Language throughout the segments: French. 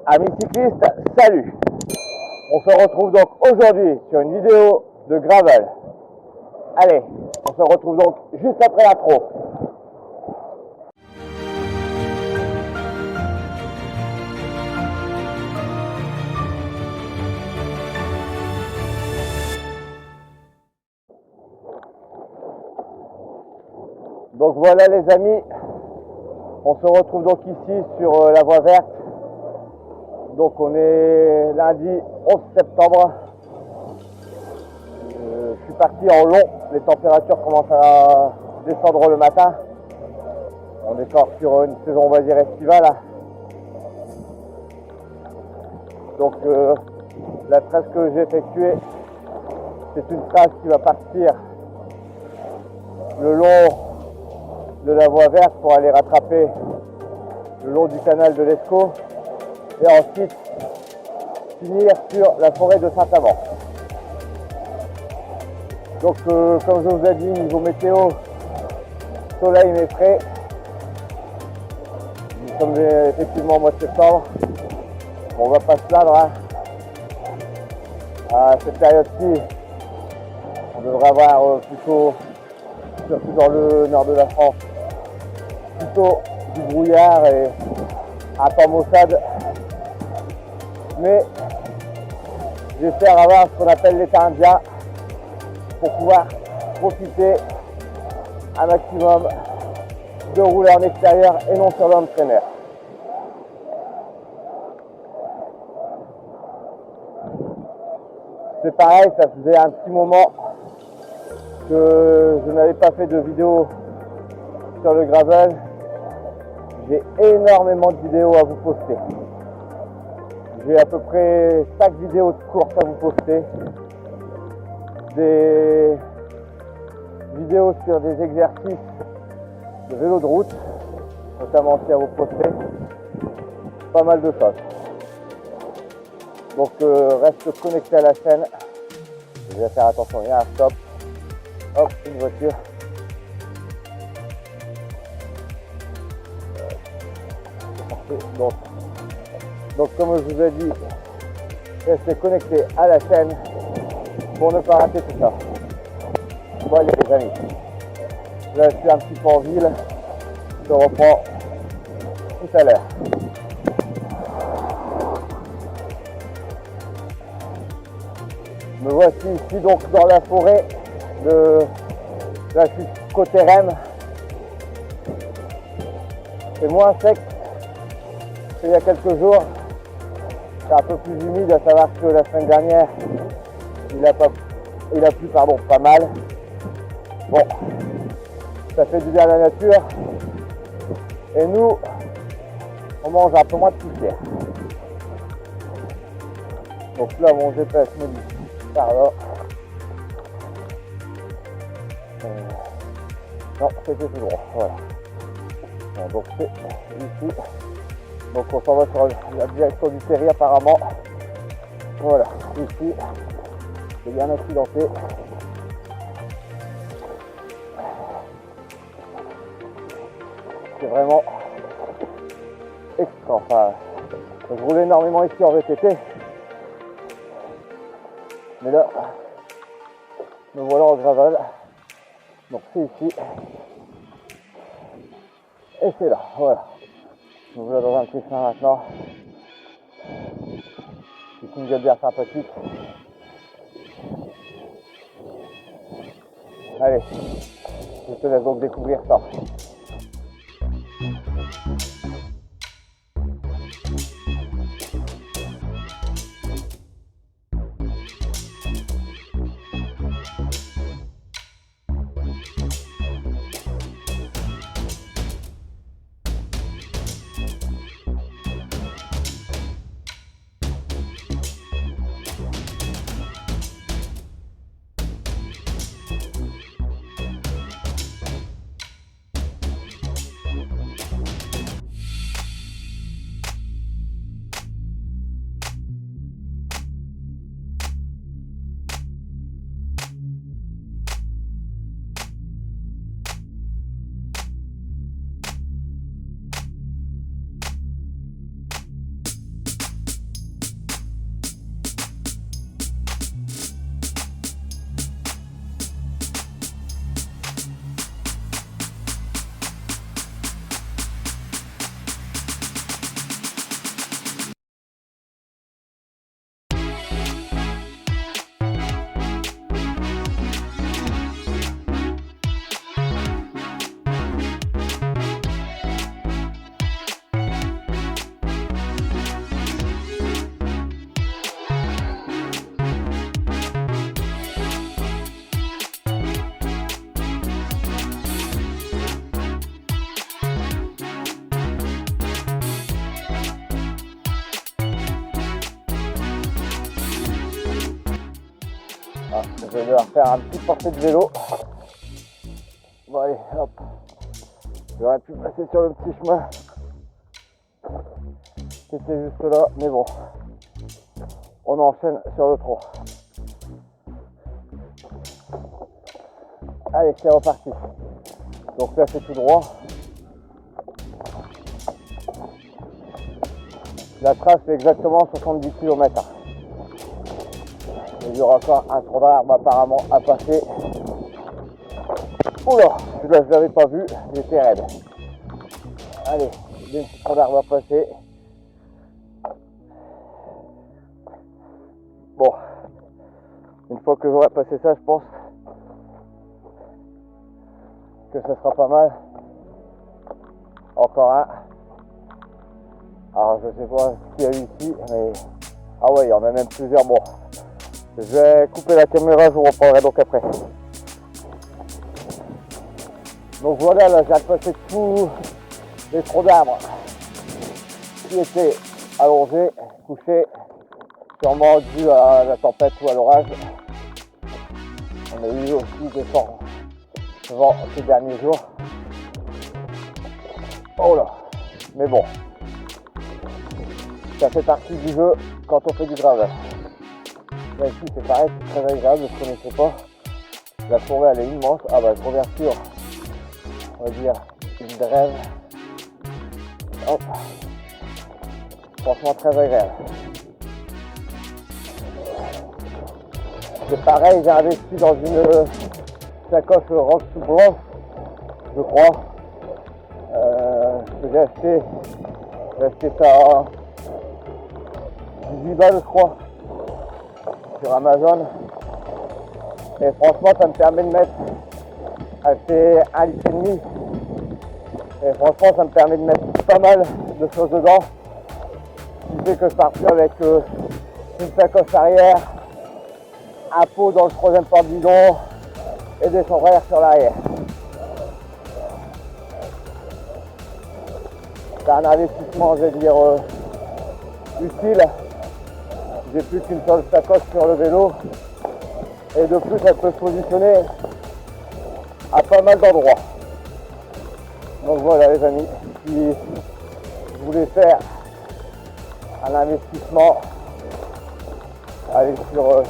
Amis cyclistes, salut! On se retrouve donc aujourd'hui sur une vidéo de gravel. Allez, on se retrouve donc juste après l'intro. Donc voilà les amis, on se retrouve donc ici sur la voie verte. Donc on est lundi 11 septembre. Je suis parti en long, les températures commencent à descendre le matin. On est encore sur une saison on va dire estivale. Donc la trace que j'ai effectuée, c'est une trace qui va partir le long de la voie verte pour aller rattraper le long du canal de l'Escaut et ensuite finir sur la forêt de Saint-Amand. Donc comme je vous ai dit, niveau météo, soleil mais frais. Nous sommes effectivement au mois de septembre. Bon, on va pas se plaindre hein. À cette période-ci, on devrait avoir plutôt, surtout dans le nord de la France, plutôt du brouillard et un temps maussade. Mais j'espère avoir ce qu'on appelle l'état indien pour pouvoir profiter un maximum de rouler en extérieur et non sur l'entraîneur. C'est pareil, ça faisait un petit moment que je n'avais pas fait de vidéo sur le gravel. J'ai énormément de vidéos à vous poster. J'ai à peu près 5 vidéos de course à vous poster. Des vidéos sur des exercices de vélo de route, notamment aussi à vous poster. Pas mal de choses. Donc reste connecté à la chaîne. Je vais faire attention, il y a un stop. Hop, une voiture. Donc comme je vous ai dit, restez connectés à la chaîne pour ne pas rater tout ça. Bon allez les amis, là je suis un petit peu en ville, je reprends tout à l'heure. Me voici ici donc dans la forêt de la côté Rennes. C'est moins sec qu'il y a quelques jours. C'est un peu plus humide, à savoir que la semaine dernière il a plu pas mal. Bon, ça fait du bien à la nature. Et nous, on mange un peu moins de poussière. Donc là mon GPS me dit par là. Non, c'était tout droit, voilà. Bon, donc c'est ici. Donc on s'en va sur la direction du Terry apparemment. Voilà, ici, c'est bien accidenté. C'est vraiment extra. Enfin, je roule énormément ici en VTT. Mais là, me voilà en gravel. Donc c'est ici. Et c'est là, voilà. Nous voilà dans un petit chemin maintenant. C'est une gueule bien sympathique. Allez, je te laisse donc découvrir ça. Ah, je vais devoir faire un petit portée de vélo. Bon allez, hop. J'aurais pu passer sur le petit chemin qui était juste là, mais bon. On enchaîne sur le trot. Allez, c'est reparti. Donc là c'est tout droit. La trace fait exactement 70 km. Il y aura encore un tronc d'arbre apparemment à passer. Oula, celui-là je l'avais pas vu, j'étais raide. Allez, il y a un petit tronc d'arbre à passer. Bon, une fois que j'aurai passé ça, je pense que ça sera pas mal. Encore un. Alors je sais pas ce qu'il y a eu ici, mais... Ah ouais, il y en a même plusieurs. Bon, je vais couper la caméra, je vous reprendrai donc après. Donc voilà, là j'ai passé tous les troncs d'arbres qui étaient allongés, couchés, sûrement dû à la tempête ou à l'orage. On a eu aussi des forts vents ces derniers jours. Oh là, mais bon, ça fait partie du jeu quand on fait du gravel. Là ici c'est pareil, c'est très agréable, je ne connaissais pas. La forêt elle est immense. Ah bah je reviens sur, on va dire, une drève. Hop. Franchement très agréable. C'est pareil, j'ai investi dans une sacoche Rock to Blanc, je crois. Que j'ai acheté ça à 18 balles je crois sur Amazon. Et franchement ça me permet de mettre, acheter 1,5 litre. Et franchement ça me permet de mettre pas mal de choses dedans. Ce qui fait que je pars plus avec une sacoche arrière, un pot dans le troisième porte-bidon et des sombrères sur l'arrière. C'est un investissement, je vais dire, utile. J'ai plus qu'une seule sacoche sur le vélo et de plus elle peut se positionner à pas mal d'endroits. Donc voilà les amis, si vous voulez faire un investissement, allez sur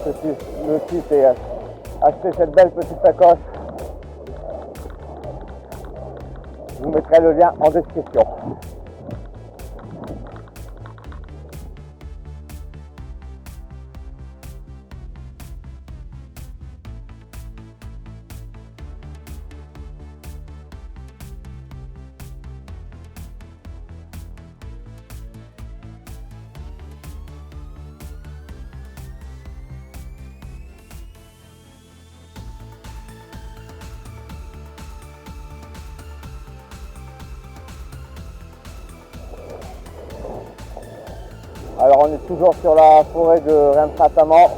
le site et acheter cette belle petite sacoche. Je vous mettrai le lien en description. Alors on est toujours sur la forêt de Rennes-Saint-Amand.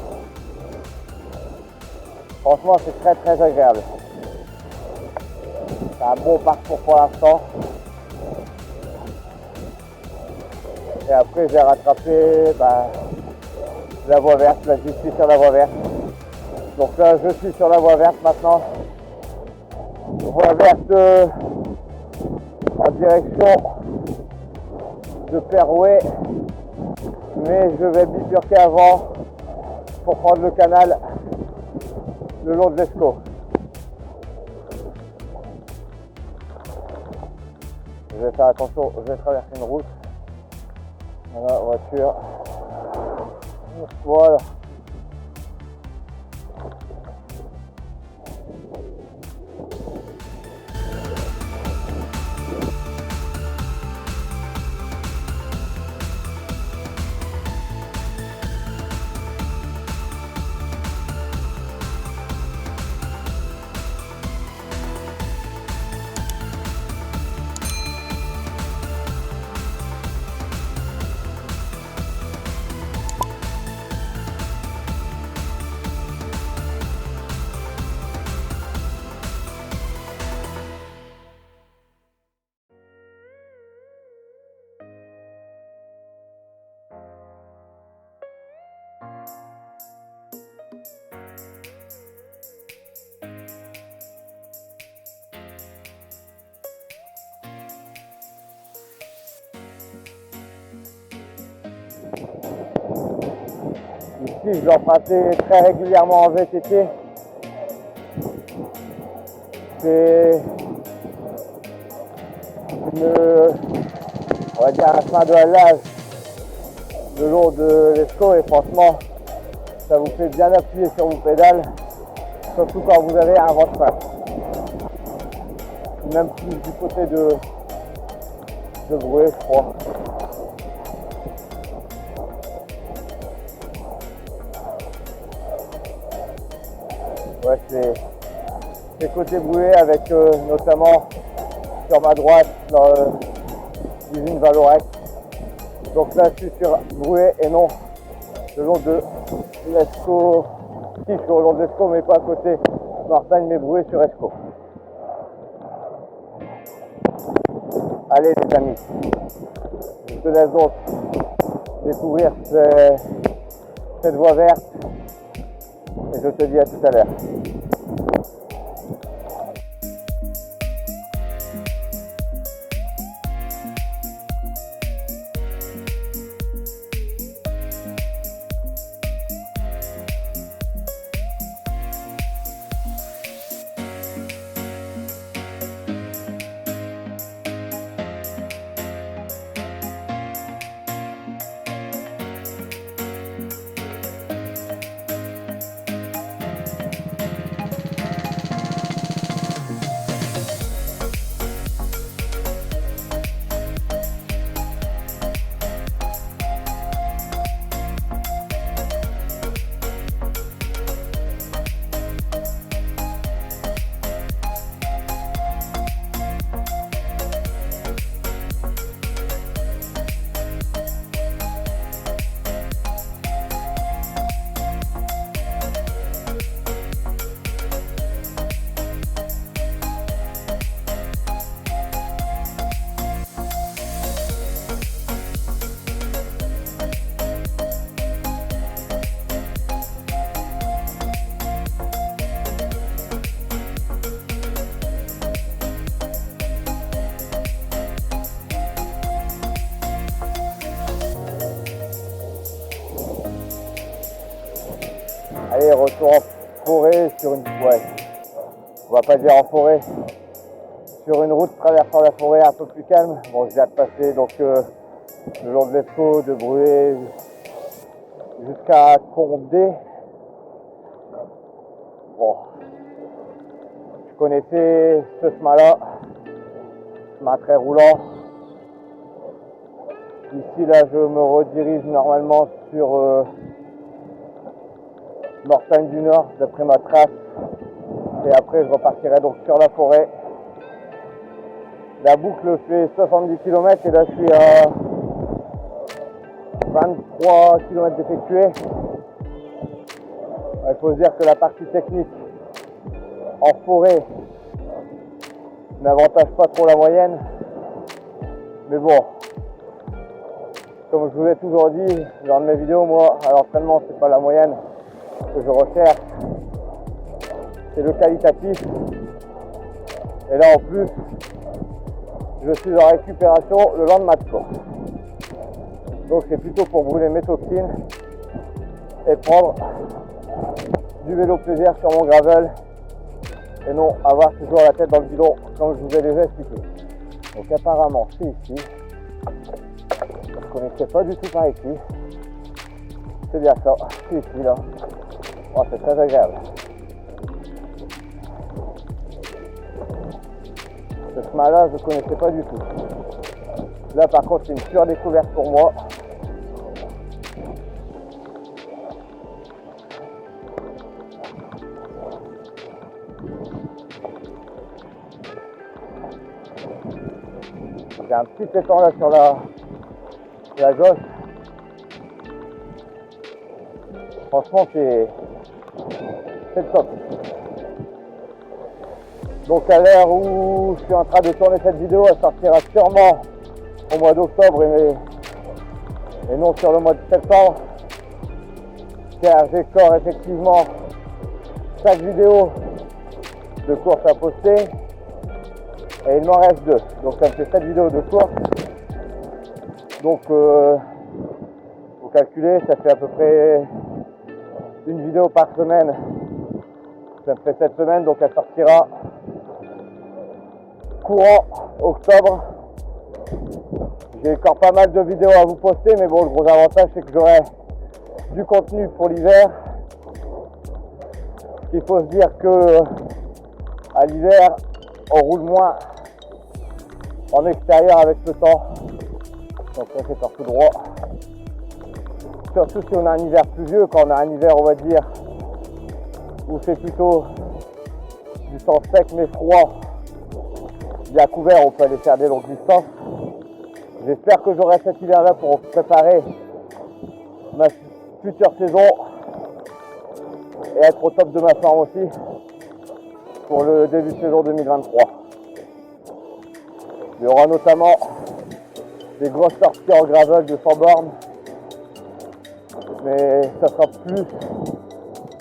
Franchement c'est très très agréable. C'est un bon parcours pour l'instant. Et après j'ai rattrapé la voie verte, là je suis sur la voie verte. Donc là je suis sur la voie verte maintenant. Voie verte en direction de Perouet. Mais je vais bifurquer avant pour prendre le canal le long de l'Escaut. Je vais faire attention, je vais traverser une route. Voilà, voiture. Voilà. Ici, je dois passer très régulièrement en VTT. C'est on va dire un chemin de halage le long de l'Escaut et franchement, ça vous fait bien appuyer sur vos pédales, surtout quand vous avez un vent de face. Même plus du côté de Brouet, je crois. Ouais, c'est côté Brouet avec notamment sur ma droite dans l'usine Valorec. Donc là je suis sur Brouet et non le long de l'Escaut. Si, je suis au long de l'Escaut mais pas à côté Martagne, mais Brouet sur Escaut. Allez les amis, je te laisse donc découvrir cette voie verte et je te dis à tout à l'heure. Allez, retour en forêt sur une... Ouais, on va pas dire en forêt. Sur une route traversant la forêt un peu plus calme. Bon, je viens de passer donc le long de l'Escaut, de Brouet jusqu'à Condé. Bon, je connaissais ce chemin-là, chemin très roulant. Ici, là, je me redirige normalement sur Mortagne du Nord, d'après ma trace. Et après, je repartirai donc sur la forêt. La boucle fait 70 km et là, je suis à 23 km d'effectué. Il faut se dire que la partie technique en forêt n'avantage pas trop la moyenne. Mais bon, comme je vous l'ai toujours dit dans mes vidéos, moi, à l'entraînement, c'est pas la moyenne que je recherche, c'est le qualitatif. Et là, en plus, je suis en récupération le lendemain de course. Donc, c'est plutôt pour brûler mes toxines et prendre du vélo plaisir sur mon gravel et non avoir toujours la tête dans le guidon comme je vous ai déjà expliqué. Donc apparemment c'est ici, je ne connaissais pas du tout par ici, c'est bien ça, c'est ici là, oh, c'est très agréable. Ce chemin là je ne connaissais pas du tout, là par contre c'est une pure découverte pour moi. J'ai un petit étang là sur la gauche. Franchement, c'est le top. Donc à l'heure où je suis en train de tourner cette vidéo, elle sortira sûrement au mois d'octobre et non sur le mois de septembre. Car j'ai encore effectivement 5 vidéos de course à poster. Et il m'en reste 2, donc ça me fait 7 vidéos de course. Donc vous calculez, ça fait à peu près une vidéo par semaine. Ça me fait cette semaine, donc elle sortira courant octobre. J'ai encore pas mal de vidéos à vous poster, mais bon, le gros avantage c'est que j'aurai du contenu pour l'hiver. Il faut se dire que à l'hiver, on roule moins en extérieur avec le temps. Donc ça c'est par tout droit. Surtout si on a un hiver pluvieux, quand on a un hiver on va dire où c'est plutôt du temps sec mais froid, bien couvert, on peut aller faire des longues distances. J'espère que j'aurai cet hiver là pour préparer ma future saison et être au top de ma forme aussi pour le début de saison 2023. Il y aura notamment des grosses sorties en gravel de 100 bornes, mais ça sera plus,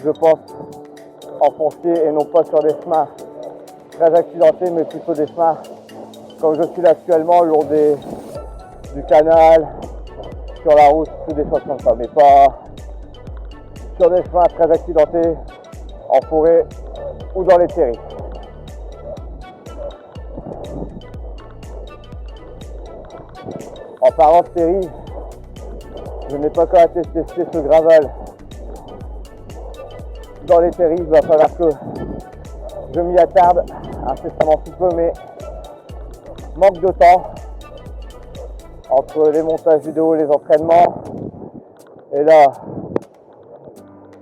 je pense, en foncier et non pas sur des chemins très accidentés, mais plutôt des chemins comme je suis là actuellement, le long du canal, sur la route, ou des choses comme ça, mais pas sur des chemins très accidentés, en forêt ou dans les terris. En parlant de terris, je n'ai pas encore testé ce gravel dans les terris, il va falloir que je m'y attarde incessamment sous peu, mais manque de temps entre les montages vidéo et les entraînements. Et là,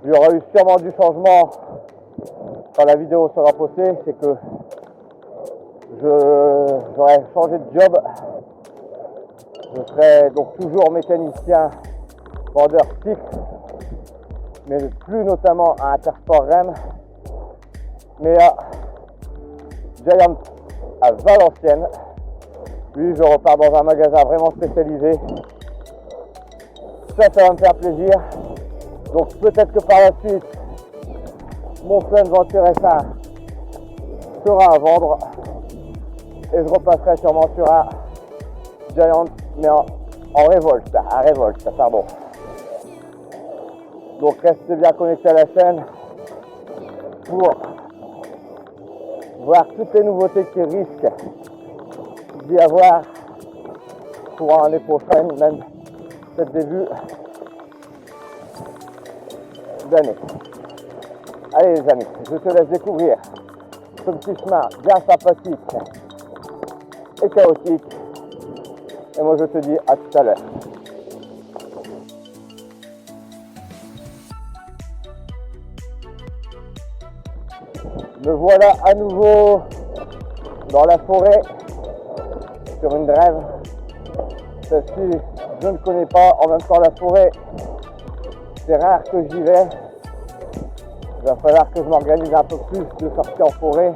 il y aura eu sûrement du changement quand la vidéo sera postée, c'est que j'aurai changé de job. Je serai donc toujours mécanicien vendeur cycle, mais plus notamment à Intersport Rennes, mais à Giant à Valenciennes. Lui, je repars dans un magasin vraiment spécialisé. Ça va me faire plaisir. Donc peut-être que par la suite, mon Fun Venture SA sera à vendre et je repasserai sûrement sur un Giant, mais en révolte, pardon. Donc restez bien connectés à la chaîne pour voir toutes les nouveautés qui risquent d'y avoir pour l'année prochaine, même peut-être début d'année. Allez les amis, je te laisse découvrir ce petit chemin bien sympathique et chaotique. Et moi je te dis à tout à l'heure. Me voilà à nouveau dans la forêt sur une drève. Celle-ci, je ne connais pas. En même temps, la forêt, c'est rare que j'y vais. Il va falloir que je m'organise un peu plus de sorties en forêt.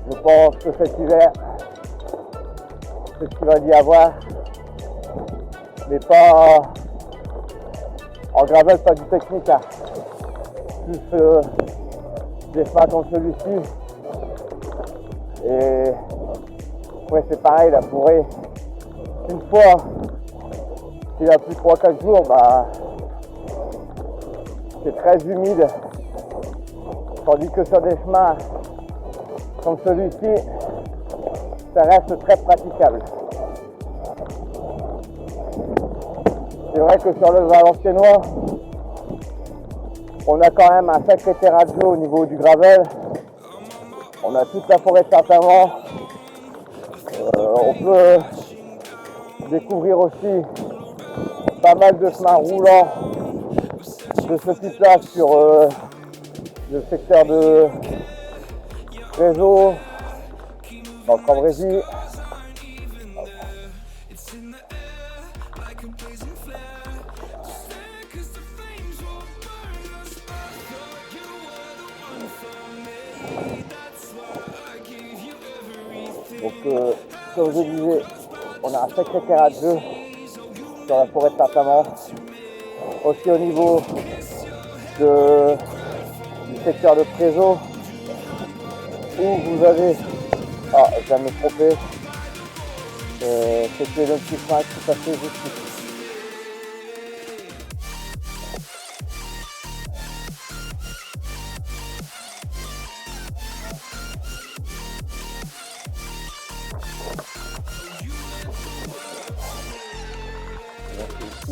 Je pense que cet hiver, c'est ce qu'il va y avoir. Mais pas en gravel, pas du technique. Hein. Plus des chemins comme celui-ci. Et ouais, c'est pareil, la forêt, une fois qu'il a plus 3-4 jours, c'est très humide. Tandis que sur des chemins comme celui-ci, ça reste très praticable. C'est vrai que sur le Valenciennois, on a quand même un sacré terrain de jeu au niveau du gravel. On a toute la forêt de Saint-Amand. On peut découvrir aussi pas mal de chemins roulants de ce type-là sur le secteur de Réseau, dans le Cambrésis. Donc, comme je disais, on a un sacré terrain de jeu sur la forêt de Saint-Amand. Aussi au niveau du secteur de Prézo, où vous avez... Ah, je viens de me tromper. C'était le petit chemin qui passait juste ici.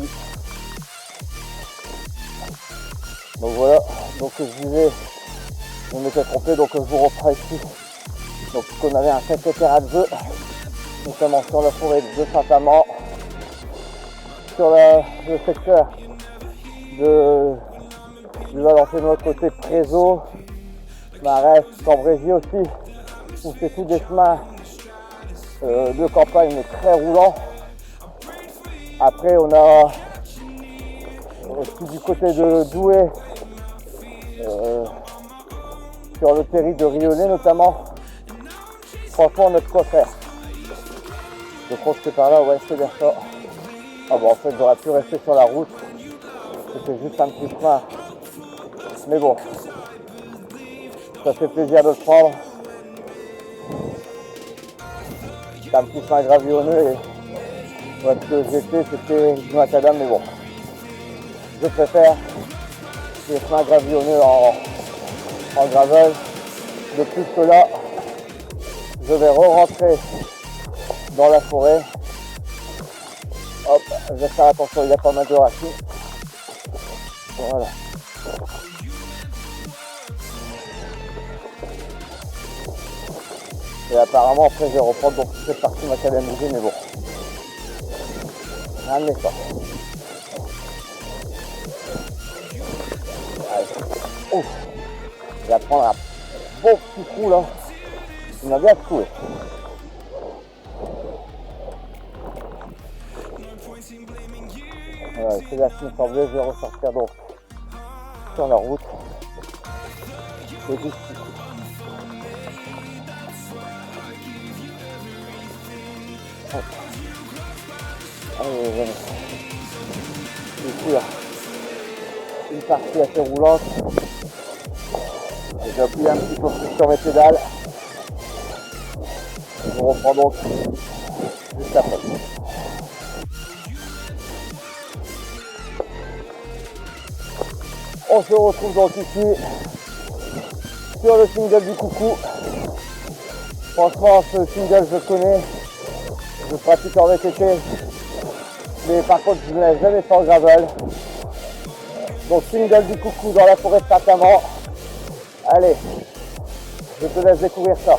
ici. Donc voilà, donc je disais, on était trompé, donc je vous reprends ici. Donc on avait un sacré terrain de jeu, notamment sur la forêt de Saint-Amand, sur le secteur du Valenciennois côté Prézo, Marès, Cambrésis aussi, où c'est tous des chemins de campagne mais très roulants. Après on a aussi du côté de Douai, sur le péri de Rionnet notamment. Franchement on a de quoi faire. Je crois que c'est par là, ouais c'est bien ça. Ah bon en fait j'aurais pu rester sur la route. C'était juste un petit chemin. Mais bon, ça fait plaisir de le prendre. C'est un petit chemin gravillonneux et ouais, ce que j'étais c'était du macadam, mais bon. Je préfère les chemins gravillonneux en gravel. De plus que là, je vais re-rentrer dans la forêt. Hop, je vais faire attention, il y a pas mal de racines. Voilà. Et apparemment après je vais reprendre donc cette partie macadamisée, mais bon. Rien de méchant. Allez. Ouf. Je vais prendre un bon petit coup là. Il m'a bien secoué. Voilà, c'est là qu'il me semblait, je vais ressortir donc sur la route. Et juste ici. Hop. Allez, venez. Ici, là. Une partie assez roulante. J'ai appuyé un petit peu plus sur mes pédales. Je reprends donc juste après. On se retrouve donc ici sur le single du coucou. Franchement ce single je connais, je pratique en VTT, mais par contre je ne l'ai jamais fait en gravel. Donc single du coucou dans la forêt de Saint-Amand. Allez, je te laisse découvrir ça.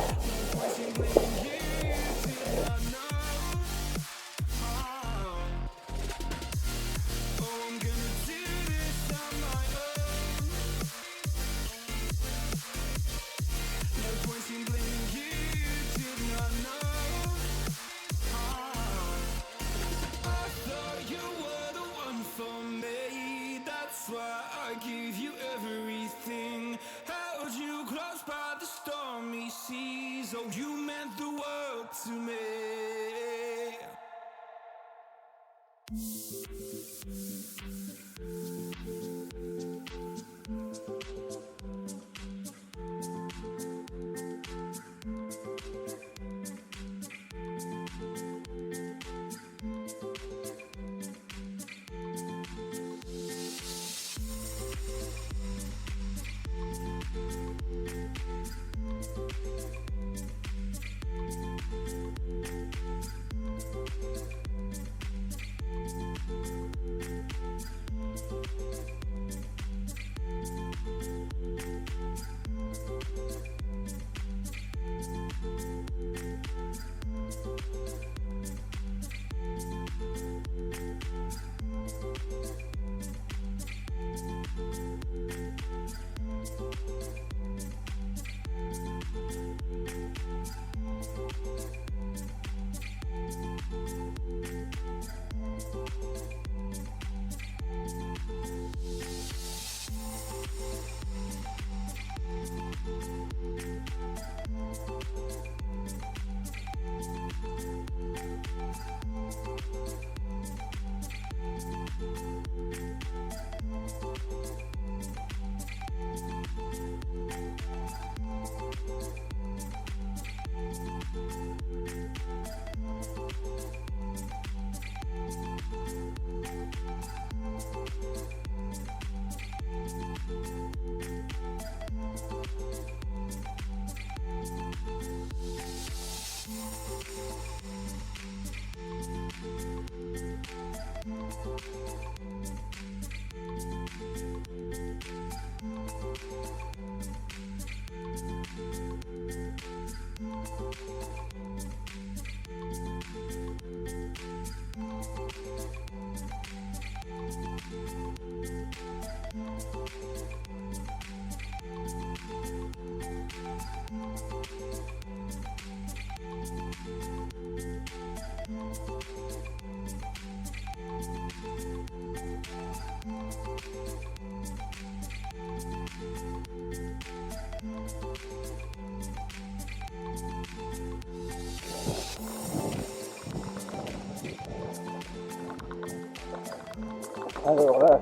Alors là,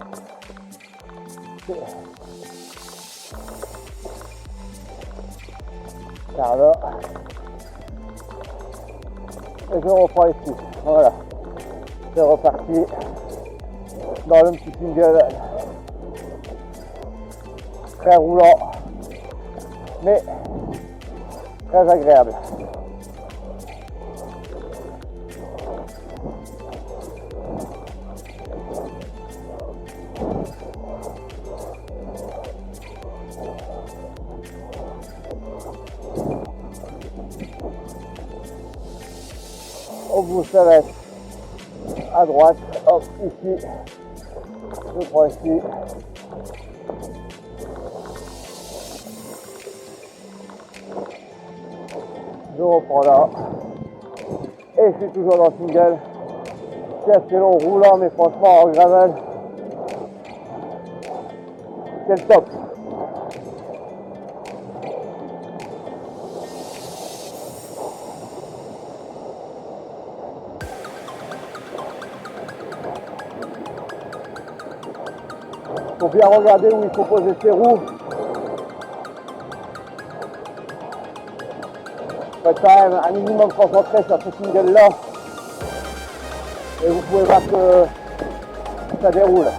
car là, et je reprends ici. Voilà, c'est reparti dans le petit single, très roulant, mais très agréable. Au bout, ça va être à droite, hop, ici, je prends ici, je reprends là, et je suis toujours dans le single, c'est assez long, roulant, mais franchement en gravel, c'est le top. Il faut bien regarder où il faut poser ses roues. Il faut être quand même un minimum concentré sur ce single là. Et vous pouvez voir que ça déroule.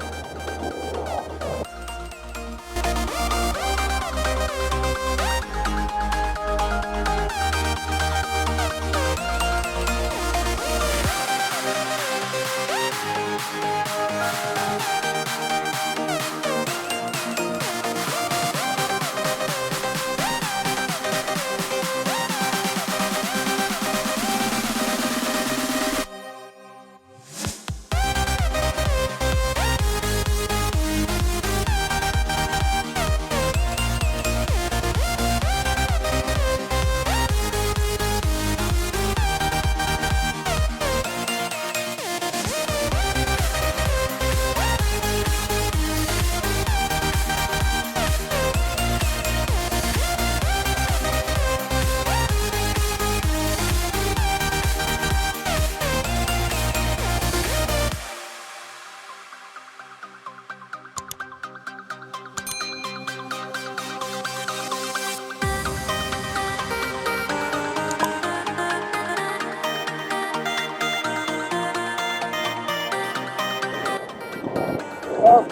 Hop.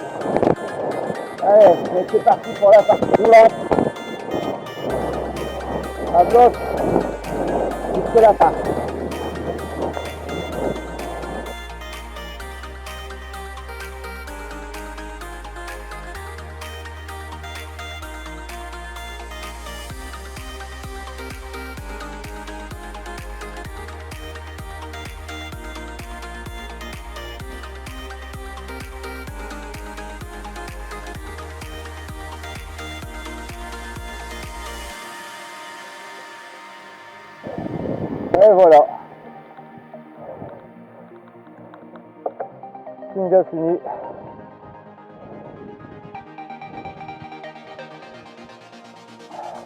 Allez, c'est parti pour la partie roulante. À bloc, jusque la fin. Et voilà. Single fini.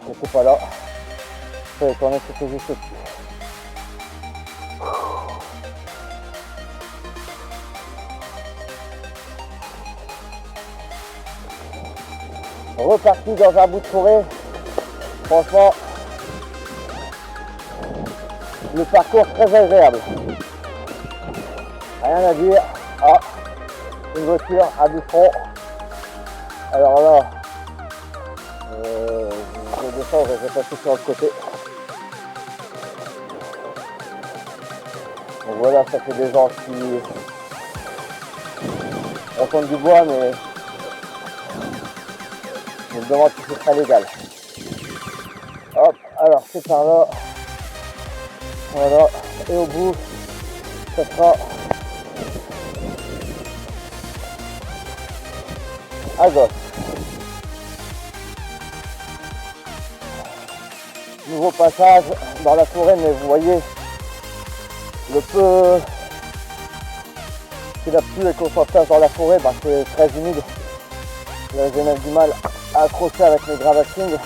J'étais pas là. Je vais tourner ce que juste au-dessus. Reparti dans un bout de forêt. Franchement, le parcours très agréable. Rien à dire. Ah, une voiture à bûcheron. Alors là, je descends, je vais passer sur le côté. Donc voilà, ça fait des gens qui entendent du bois, mais je me demande si c'est très légal. Hop, alors c'est par là. Voilà, et au bout, ça sera à gauche. Nouveau passage dans la forêt, mais vous voyez, le peu que la pluie et qu'on s'entasse dans la forêt, c'est très humide. Là, j'ai même du mal à accrocher avec mes gravastings.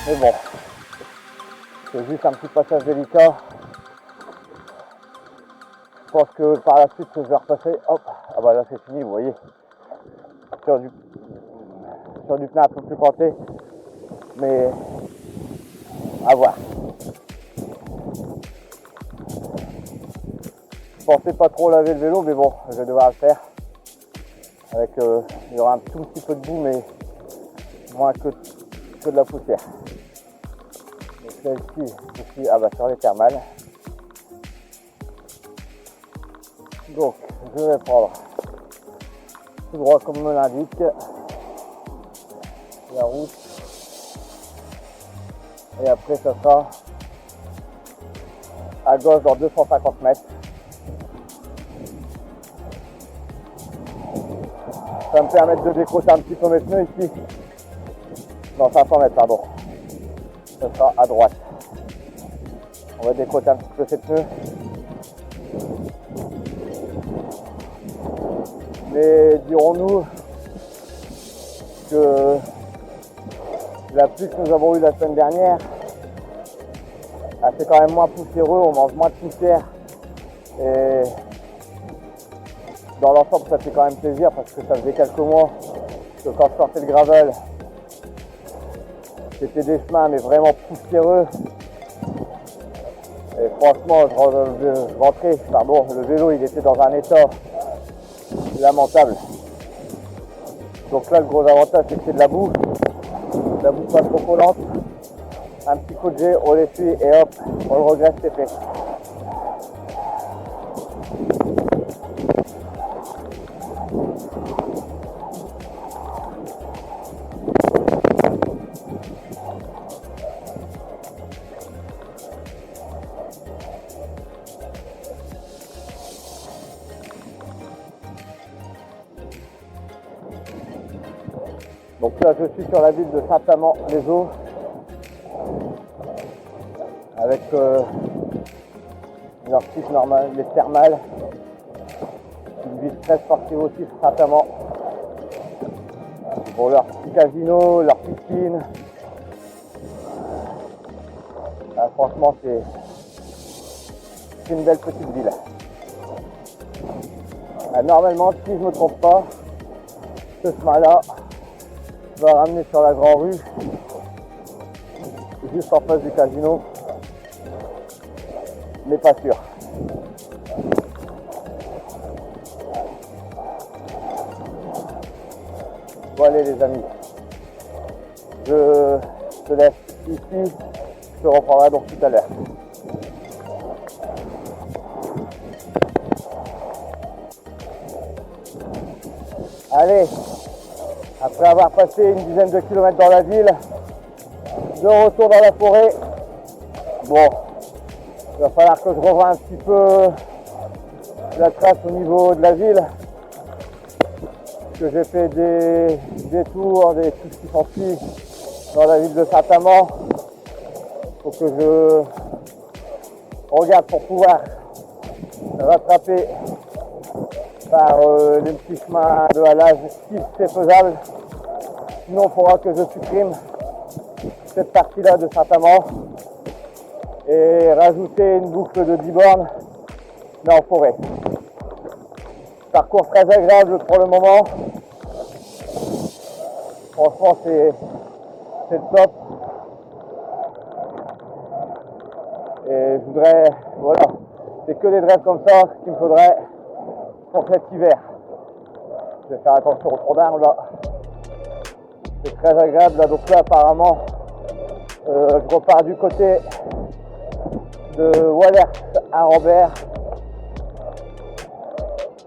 Mais bon, c'est juste un petit passage délicat. pense que par la suite, je vais repasser. Hop, ah bah là c'est fini, vous voyez. Sur du pneu un peu plus cranté. Mais à voir. Je pensais pas trop laver le vélo, mais bon, je vais devoir le faire. Avec, il y aura un tout petit peu de boue, mais moins que de la poussière. Donc là ici, je suis sur les thermales. Donc je vais prendre tout droit comme me l'indique la route. Et après ça sera à gauche dans 250 mètres. Ça va me permettre de décrocher un petit peu mes pneus ici. Non, 500 mètres, pardon. Ça sera à droite. On va décrocher un petit peu ces pneus. Mais dirons-nous que la pluie que nous avons eue la semaine dernière, c'est quand même moins poussiéreux, on mange moins de poussière. Et dans l'ensemble, ça fait quand même plaisir parce que ça faisait quelques mois que quand je sortais le gravel, c'était des chemins mais vraiment poussiéreux. Et franchement, je rentrais, le vélo il était dans un état lamentable. Donc là, le gros avantage, c'est que c'est de la boue pas trop collante. Un petit coup de jet, on l'essuie et hop, on le regrette, c'est fait. Donc là, je suis sur la ville de Saint-Amand-les-Eaux avec leur site normal, les thermales. Une ville très sportive aussi, Saint-Amand. Pour leur petit casino, leur piscine. Ah, franchement, c'est une belle petite ville. Ah, normalement, si je ne me trompe pas, ce chemin-là va ramener sur la Grand Rue, juste en face du casino, mais pas sûr. Bon allez les amis, je te laisse ici, je te reprendrai donc tout à l'heure. Allez, après avoir passé une dizaine de kilomètres dans la ville, de retour dans la forêt, bon, il va falloir que je revoie un petit peu la trace au niveau de la ville, que j'ai fait des tours, tout ce qui s'ensuit dans la ville de Saint-Amand. Il faut que je regarde pour pouvoir rattraper par les petits chemins de halage si c'est faisable. Sinon, il faudra que je supprime cette partie-là de Saint-Amand et rajouter une boucle de 10 bornes, mais en forêt. Parcours très agréable pour le moment. Franchement, c'est le top. Et je voudrais, voilà, c'est que des drives comme ça qu'il me faudrait pour cet hiver. Je vais faire attention au tronc d'arbre là. C'est très agréable là, donc là apparemment je repars du côté de Wallers à Rambert.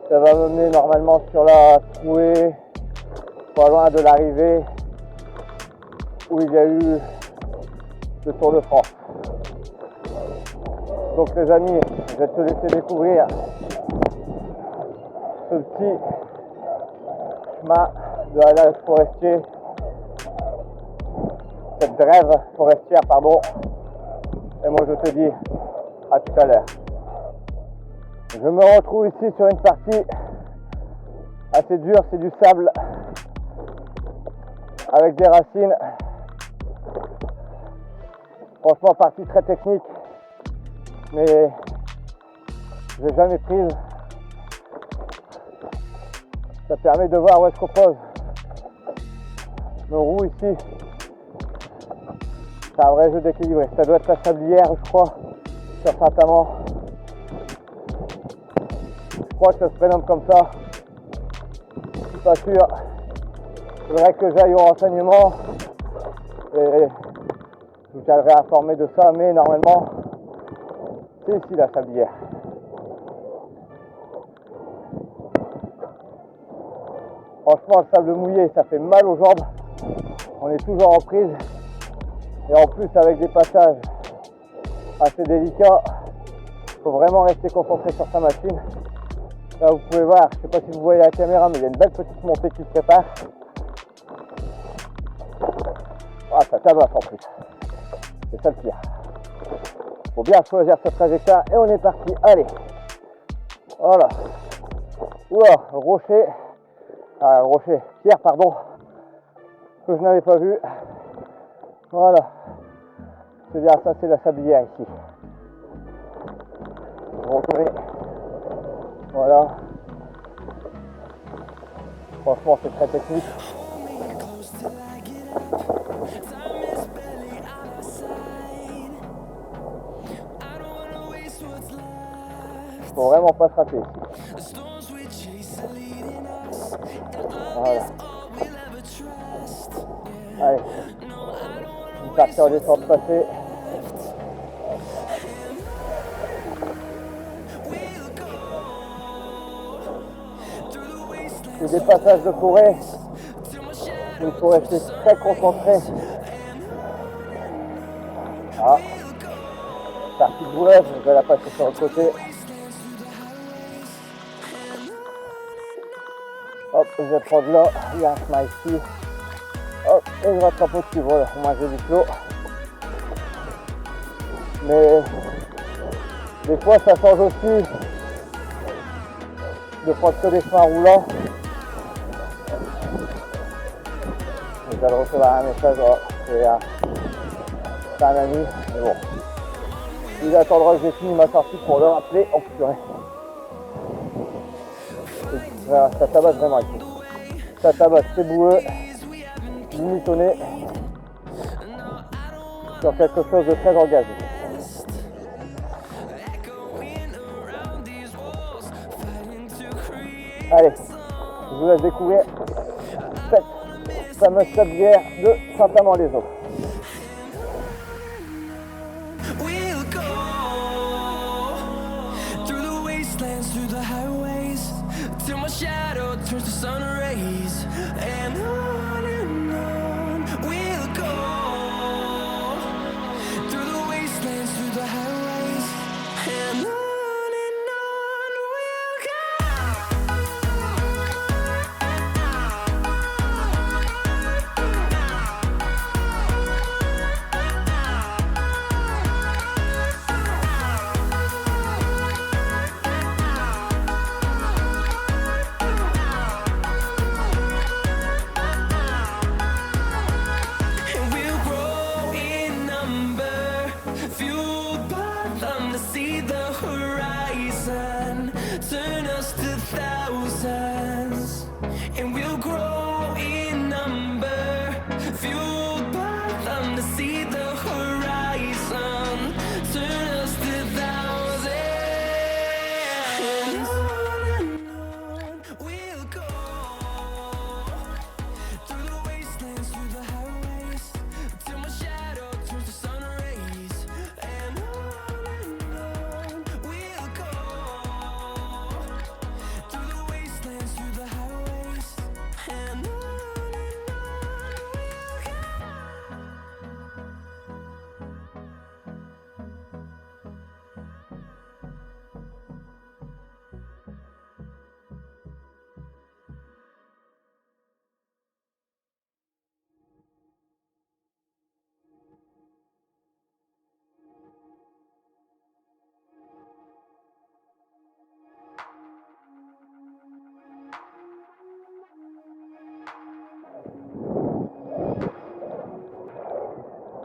Ça va me mener normalement sur la trouée, pas loin de l'arrivée où il y a eu le Tour de France. Donc les amis, je vais te laisser découvrir ce petit chemin de halage forestier, cette drève forestière, pardon. Et moi je te dis à tout à l'heure. Je me retrouve ici sur une partie assez dure, c'est du sable avec des racines. Franchement, partie très technique, mais je l'ai jamais prise. Ça permet de voir où est-ce qu'on pose nos roues ici. C'est un vrai jeu d'équilibre. Ça doit être la sablière, je crois, sur Saint-Amand. Je crois que ça se prénomme comme ça. Je suis pas sûr. Il faudrait que j'aille au renseignement et je vous tiendrai informé de ça, mais normalement, c'est ici la sablière. Franchement, le sable mouillé, ça fait mal aux jambes. On est toujours en prise. Et en plus, avec des passages assez délicats, il faut vraiment rester concentré sur sa machine. Là, vous pouvez voir, je ne sais pas si vous voyez la caméra, mais il y a une belle petite montée qui se prépare. Ah, ça tabasse en plus. C'est ça le pire. Il faut bien choisir sa trajectoire et on est parti. Allez. Voilà. Oula, rocher. Ah, rocher. Pierre, pardon. Que je n'avais pas vu. Voilà. C'est bien, ça c'est la sablière ici. Retourner. Voilà. Franchement, c'est très technique. Faut vraiment pas se rater ici. Voilà. Allez. Une partie en descente passée. C'est des passages de forêt. Il faut rester très concentré. Ah. Partie de bouleuse, je vais la passer sur le côté. Hop, je vais prendre là, il y a un smile ici. Hop, et je rattrape au-dessus, voilà, moi j'ai du flot. Mais des fois ça change aussi de prendre que des chemins roulants. Je viens de recevoir un message, oh, c'est un ami, mais bon. Il attendra que j'ai fini ma sortie pour le rappeler. Oh purée. Ça tabasse vraiment ici. Ça tabasse, c'est boueux, limite au nez, sur quelque chose de très engagé. Allez, je vous laisse découvrir cette fameuse sablière de Saint-Amand-les-Eaux. Turns to sun rays, and on we'll go through the wastelands, through the highways, and on we'll go. Turn us to thousands, and we'll grow in number, fueled by them to see the horizon. Turn us to thousands, and on we'll go through the wastelands, through the highways, till my shadow turns to sun rays, and on we'll go.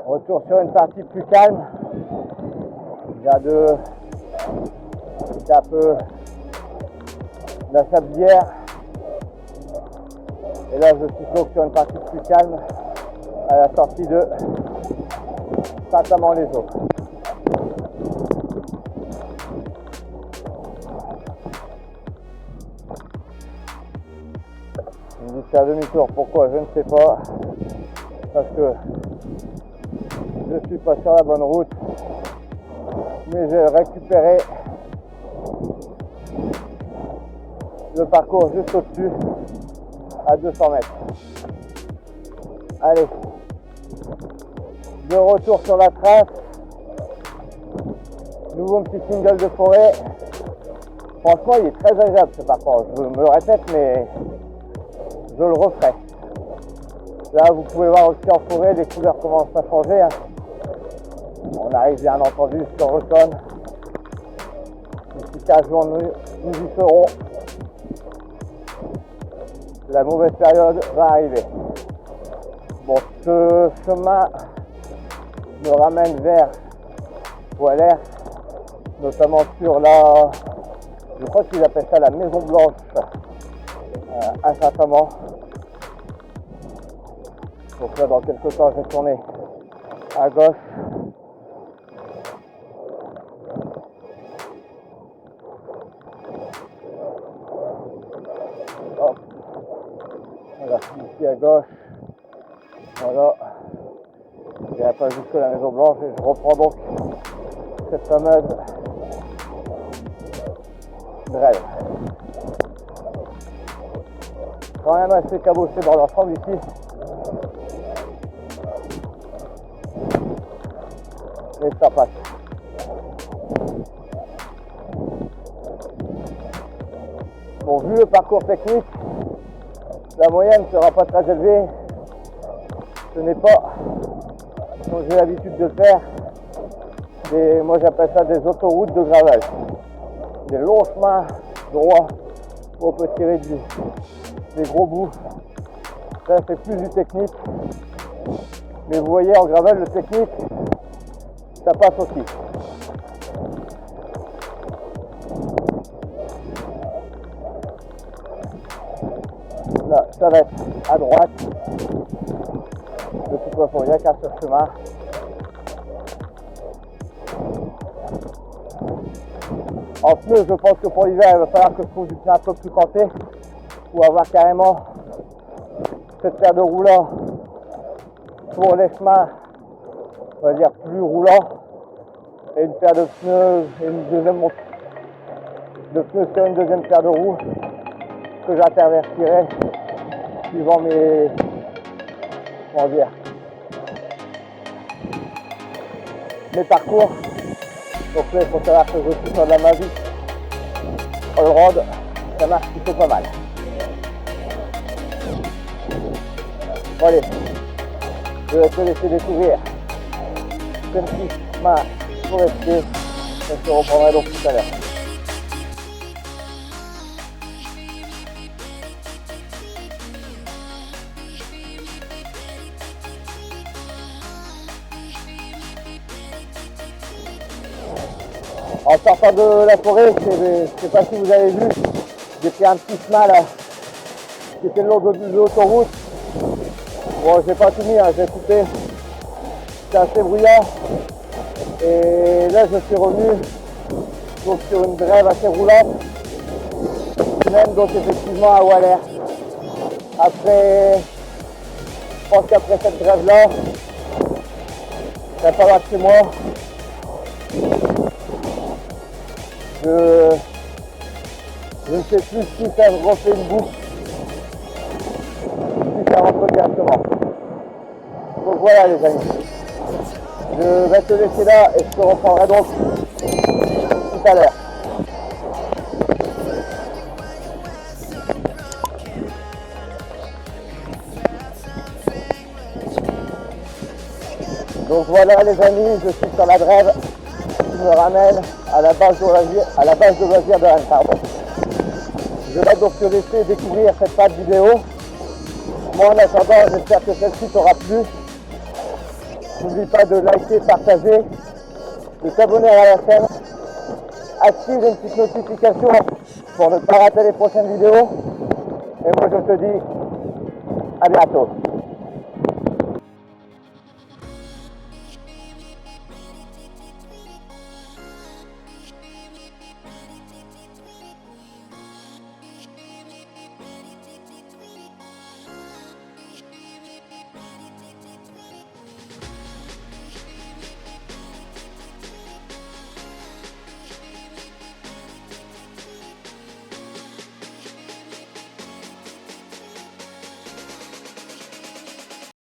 Retour sur une partie plus calme. Il y a de c'était un peu la sablière. Et là, je suis donc sur une partie plus calme à la sortie de Saint-Amand-les-Eaux. Il me dit faire demi-tour, pourquoi je ne sais pas, parce que je ne suis pas sur la bonne route, mais j'ai récupéré le parcours juste au-dessus à 200 mètres. Allez, de retour sur la trace, nouveau petit single de forêt. Franchement, il est très agréable ce parcours, je me le répète, mais je le referai. Là, vous pouvez voir aussi en forêt, les couleurs commencent à changer. Hein. On arrive bien entendu sur l'automne. D'ici 15 jours, nous y serons. La mauvaise période va arriver. Bon, ce chemin me ramène vers Voiler, notamment sur la, je crois qu'ils appellent ça la Maison Blanche à Saint-Amand. Donc là, dans quelques temps, je vais tourner à gauche. Hop. Voilà, ici à gauche. Voilà. Et après jusqu'à la Maison Blanche, et je reprends donc cette fameuse grève. Quand même assez cabossé dans l'ensemble ici. Mais ça passe. Bon, vu le parcours technique, la moyenne ne sera pas très élevée. Ce n'est pas, comme j'ai l'habitude de le faire, moi j'appelle ça des autoroutes de gravel. Des longs chemins droits où on peut tirer des gros bouts. Ça c'est plus du technique. Mais vous voyez, en gravel, le technique, ça passe aussi. Là, ça va être à droite. De toute façon, il n'y a qu'un seul chemin. En pneu, je pense que pour l'hiver, il va falloir que je trouve du pneu un peu plus canté pour avoir carrément cette paire de roulants pour les chemins, on va dire, plus roulants, et une paire de pneus et une deuxième de pneus sur une deuxième paire de roues que j'intervertirai suivant mes, comment dire, mes parcours. Donc là, il faut savoir que je suis sur de la Mavic Allroad, ça marche plutôt pas mal. Bon allez, je vais te laisser découvrir ce petit chemin forestier et je te reprendrai donc tout à l'heure. En sortant de la forêt, je ne sais pas si vous avez vu, j'ai pris un petit chemin là, qui était le long de l'autoroute. Bon, j'ai pas tout mis, hein, j'ai coupé, c'était assez bruyant. Et là, je suis revenu donc, sur une grève assez roulante, qui mène donc effectivement à Voiler. Après, je pense qu'après cette grève-là, ça va chez moi. Je ne sais plus si ça refait une boucle, si ça rentre directement. Donc voilà les amis. Je vais te laisser là et je te reprendrai donc tout à l'heure. Donc voilà les amis, je suis sur la grève qui me ramène à la base de loisirs de Anne-Carbon. Je vais donc te laisser découvrir cette page vidéo. Moi en attendant, j'espère que celle-ci t'aura plu. N'oublie pas de liker, partager, de t'abonner à la chaîne active une petite notification pour ne pas rater les prochaines vidéos. Et moi je te dis à bientôt.